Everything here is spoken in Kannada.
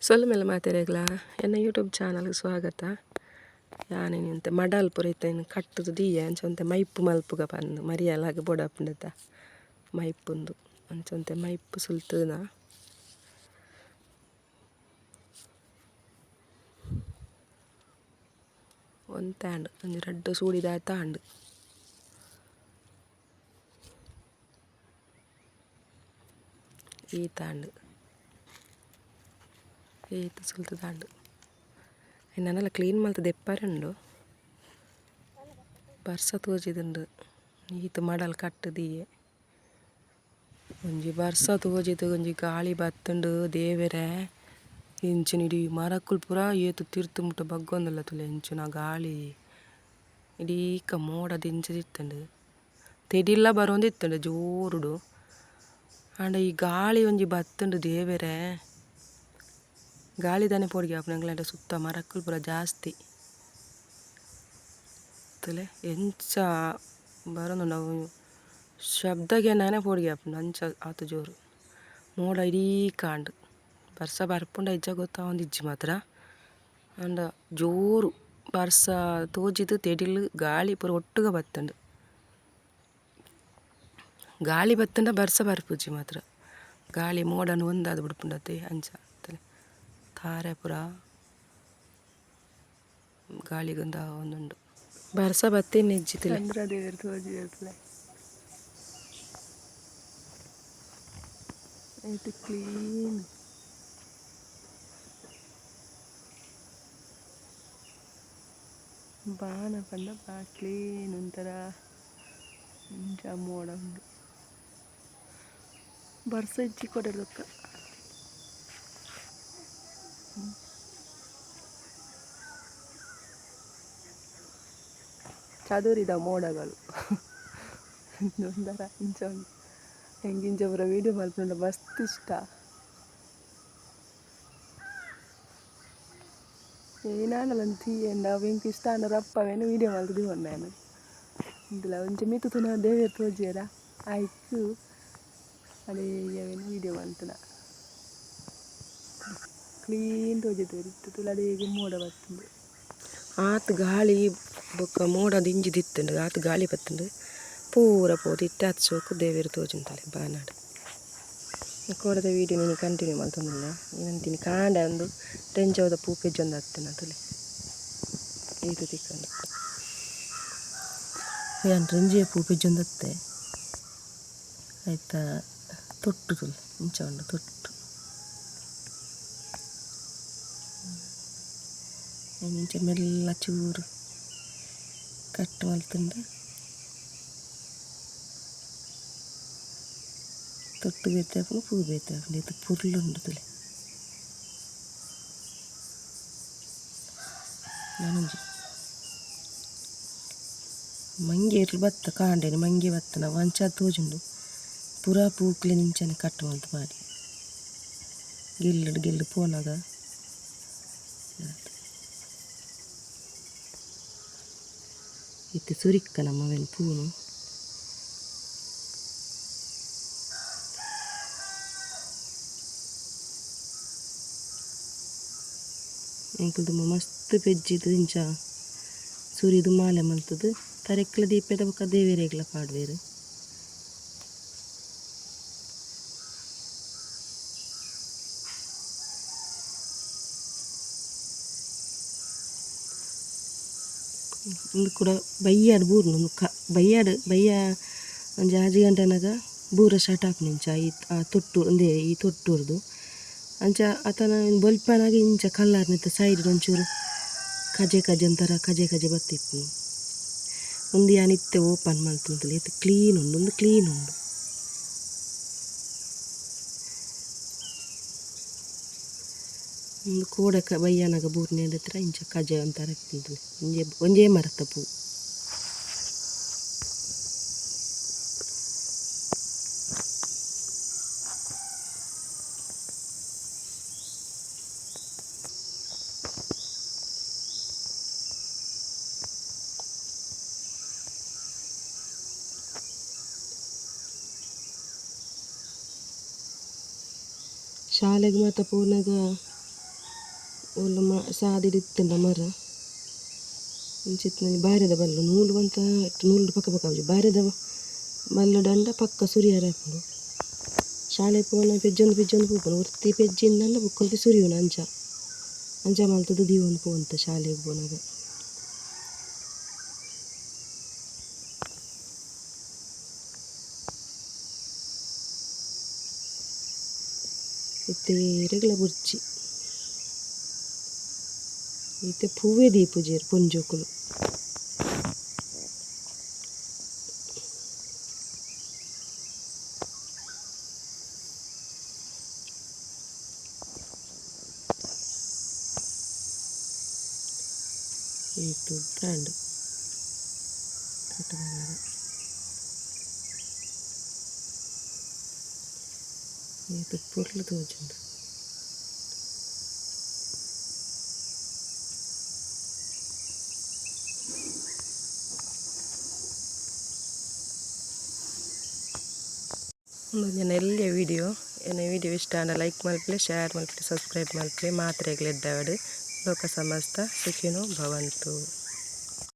ಸೊಲ್ಮೆಲ್ಲ ಮಾತಾಡಗ್ಲ ಎನ್ನ ಯೂಟ್ಯೂಬ್ ಚಾನಲ್ಗೆ ಸ್ವಾಗತ. ಯಾನೇನಂತೆ ಮಡಲ್ ಪುರೈತೇನು ಕಟ್ಟದು ದೀಯ ಅಂಚೊಂತೆ ಮೈಪು ಮಲ್ಪುಗ ಬಂದು ಮರಿಯಲಾಗ ಬೊಡಪುಂಡದ ಮೈಪುಂದು ಅಂಚೊಂತೆ ಮೈಪು ಸುಲ್ತುನ ಒಂದು ತಾಂಡು ಒಂದು ರಡ್ಡು ಸೂಡಿದ ತಾಂಡು ಈ ತಾಂಡು ಈತ ಸುಲ್ತು ತಾಂಡು ಇನ್ನೆಲ್ಲ ಕ್ಲೀನ್ ಮಲ್ತದ ಎಪ್ಪಾರುಂಡು ಬರ್ಸ ತೋಜಿದುಂಡು ಈತ ಮಡಲ್ ಕಟ್ಟದೀಯೆ ಒಂಜಿ ಬರ್ಸ ತೋಜಿದು ಒಂಜಿ ಗಾಳಿ ಬತ್ತುಂಡು ದೇವೆರೆ ಇಂಚಿನ ಇಡೀ ಮರಕ್ಕುಲು ಪೂರ ಏತು ತಿರ್ತು ಮುಟ್ಟ ಬಗ್ಗೊಂದಲ್ಲ ತುಲೆ ಇಂಚಿನ ಗಾಳಿ ಇಡೀಕ ಮೋಡ ದಿಂಚದಿತ್ತಂಡು ತೆಡಿಲ್ಲ ಬರೋಂದಿತ್ತಂಡು ಜೋರುಡು ಆಂಡ ಈ ಗಾಳಿ ಒಂಜಿ ಬತ್ತುಂಡು ದೇವೆರೆ ಗಾಳಿ ತಾನೆ ಪೋಡಿಗೆ ಆಪುನಂಗ್ಲಂಡ ಸುತ್ತ ಮರಕ್ಕುಲು ಪೂರ ಜಾಸ್ತಿ ತಲೆ ಎಂಚ ಬರೋದು ನಾವು ಶಬ್ದಗೆ ನಾನೇ ಪೋಡಿಗೆ ಆಪುಂಡು ಅಂಚ ಆತು ಜೋರು ಮೋಡ ಇಡೀ ಕಾಂಡು ಬರ್ಸ ಬರ್ಪುಂಡ ಇಜ್ಜ ಗೊತ್ತಾವೊಂದಿಜ್ಜಿ ಮಾತ್ರ ಅಂಡ ಜೋರು ಬರ್ಸ ತೋಜಿದು ತೆಡಿಲು ಗಾಳಿ ಪೂರ ಒಟ್ಟುಗ ಬತ್ತುಂಡು ಗಾಳಿ ಬತ್ತಂಡ ಬರ್ಸ ಬರ್ಪುಜಿ ಮಾತ್ರ ಗಾಳಿ ಮೋಡನು ಒಂದಾದ ಬಿಡ್ಪುಂಡತೆ ಅಂಚ ತಾರೆ ಪೂರ ಗಾಳಿಗೊಂದ ಒಂದುಂಡು ಬರ್ಸ ಬತ್ತೆ ನೆಜ್ಜಿತಿಲ್ಲ ಚಂದ್ರದೇವರು ತೋಜಿರ್ತದೆ ಇದು ಕ್ಲೀನ್ ಬಾನ ಪಂಡ ಬಾ ಕ್ಲೀನ್ ಒಂಥರ ಇಂಚ ಮೋಡ ಉಂಡು ಬರ್ಸ ಇಜ್ಜಿ ಕೊಡಲಕ್ಕ ಚದುರಿದ ಮೋಡಗಳು ಒಂಥರ ಇಂಚ ಉಂಡು ಹೆಂಗೆ ಇಂಚ ಪೂರ ವೀಡಿಯೋ ಮಲ್ಪುಂಡ ಮಸ್ತ್ ಇಷ್ಟ ಏನಾನಲ್ಲ ತೀಯಂಡ ಅವೆಂಕ್ ಇಷ್ಟ ಅನ್ನೋ ಅಪ್ಪವೇನು ವೀಡಿಯೋ ಮಲ್ತದಿ ನಾನು ಇಂದಿಲ್ಲ ಒಂಚ ಮಿತ್ತು ತುನ ದೇವೇರು ತೋಜಿಯರ ಆಯ್ತು ಅದೇ ಅವೇನು ವೀಡಿಯೋ ಮಲ್ತನ ಕ್ಲೀನ್ ತೋಜಿದ್ದೇವೆ ಇತ್ತು ತುಳಡೆಗೆ ಮೋಡ ಬರ್ತುಂಡು ಆತು ಗಾಳಿ ಬೊಕ್ಕ ಮೋಡ ದಿಂಜಿದಿತ್ತುಂಡು ಆತು ಗಾಳಿ ಬತ್ತುಂಡು ಪೂರ ಪೋದು ಇತ್ತೆ ಹತ್ತು ಸೋಕು ದೇವೇರು ತೋಜುಂತಲೆ ಬಾನಾಡು ಕೋಡದ ವೀಡಿಯೋ ನೀನು ಕಂಟಿನ್ಯೂ ಮಾಡ್ತಂದಿಲ್ಲ ಏನಂತೀನಿ ಕಾಂಡ ಒಂದು ಟೆಂಚವದ ಪೂ ಪೆಜ್ಜೊಂದು ಹತ್ತನ ತುಲೆ ಈತು ತಿಕ್ಕೊಂಡು ಏನು ರೆಂಜಿಯ ಪೂ ಪೆಜ್ಜೊಂದು ಹತ್ತೆ ಆಯ್ತಾ ತೊಟ್ಟು ತುಲೆ ಇಂಚ ಉಂಡು ತೊಟ್ಟು ಇಂಚ ಮೆಲ್ಲ ಚೂರು ಕಟ್ ಮಲ್ತುಂಡು ತೊಟ್ಟು ಬೇತಾಪುನ ಪೂ ಬೇತಾಪುಂಡು ಇದು ಪುರ್ಲುಂಡು ತುಲೆ ನಾನೊಂಜಿ ಮಂಗೆ ಇರ್ಲು ಬತ್ತ ಕಾಂಡೇನು ಮಂಗೆ ಬತ್ತ ನಾವು ಅಂಚ ತೋಜುಂಡು ಪೂರ ಪೂಕ್ಲೆ ನಿಂಚನೆ ಕಟ್ ಮಲ್ತು ಮಾಡಿ ಗೆಲ್ಲು ಪೋನಾಗ ಇತ್ತೆ ಸುರಿಕ್ಕ ನಮ್ಮವೇನು ಪೂನು ಎಂಕಲ್ದು ಮಸ್ತ್ ಪೆಜ್ಜಿದು ಇಂಚ ಸುರಿದು ಮಾಲೆ ಮಲ್ತದು ತರೆಕ್ಲ ದೀಪದ ಬೊಕ್ಕ ದೇವೇರೆಗ್ಲ ಪಾಡ್ವೇರು ಇಂದು ಕೂಡ ಬಯ್ಯಾಡು ಬೂರ್ನು ಬಯ್ಯ ಒಂಜಿ 6 ಗಂಟೆನಾಗ ಬೂರ ಸ್ಟಾರ್ಟ್ ಆಪುನಿಂಚ ಆ ತೊಟ್ಟು ಒಂದೇ ಈ ತೊಟ್ಟುರ್ದು ಅಂಚ ಆತನ ಬೊಲ್ಪನಾಗ ಇಂಚ ಕಲ್ಲರ್ನಿತ್ತ ಸೈಡ್ ಒಂಚೂರು ಕಜೆ ಒಂಥರ ಕಜೆ ಬತ್ತಿತ್ತು ಒಂದು ಯಾನಿತ್ತೆ ಓಪನ್ ಮಲ್ತುಂತಲೆ ಇದು ಕ್ಲೀನ್ ಉಂಡು ಒಂದು ಕ್ಲೀನ್ ಉಂಡು ಒಂದು ಕೋಡಕ ಬಯ್ಯನಾಗ ಬೂರ್ನೆ ಹತ್ರ ಇಂಚ ಕಜೆ ಒಂಥರ ಇತ್ತು ಒಂಜೇ ಮರತ ಪೂ ಶಾಲೆಗೆ ಮಾತ ಪೋನಾಗ ಒಳ್ಳೆ ಸಾದಿಡಿತ್ತಿಂದ ಮರ ಇಂಚಿತ್ತಿನ ಬಾರೆದ ಬಲ್ಲು ನೂಲು ಬಂತ ನೂಲು ಪಕ್ಕ ಪಕ್ಕ ಆಜು ಬಾರೆದ ಬಲ್ಲು ದಂಡ ಪಕ್ಕ ಸುರಿಯಾರ ಹಾಕೊಂಡು ಶಾಲೆ ಪೋನ ಪೆಜ್ಜೊಂದು ಪೂಪನು ಒರ್ತಿ ಪೆಜ್ಜಿಂದ ಬುಕ್ಕೊಂದು ಸುರಿಯೋಣ ಅಂಚ ಮಲ್ತದ ದೀವೊಂದು ಪೋಂತ ಶಾಲೆಗೆ ಪೋನಾಗ ಇತ್ತೆ ರೆಗ್ಲ ಬುರ್ಚಿ ಇತ್ತೆ ಪೂವೇ ದೀಪುಜೇರು ಪೊಂಜೋಕುಲು itu brand itu purlu tuh aja ನೆಲ್ಲಿಯ ವಿಡಿಯೋ ಇಷ್ಟ ಆದ ಲೈಕ್ ಮಲ್ಪಲೆ ಶೇರ್ ಮಲ್ಪಲೆ ಸಬ್ಸ್ಕ್ರೈಬ್ ಮಲ್ಪಲೆ ಮಾತ್ರೆಗಳಿದ್ದಾವಡು ಲೋಕ ಸಮಸ್ತ ಸುಖಿನೋ ಭವಂತು.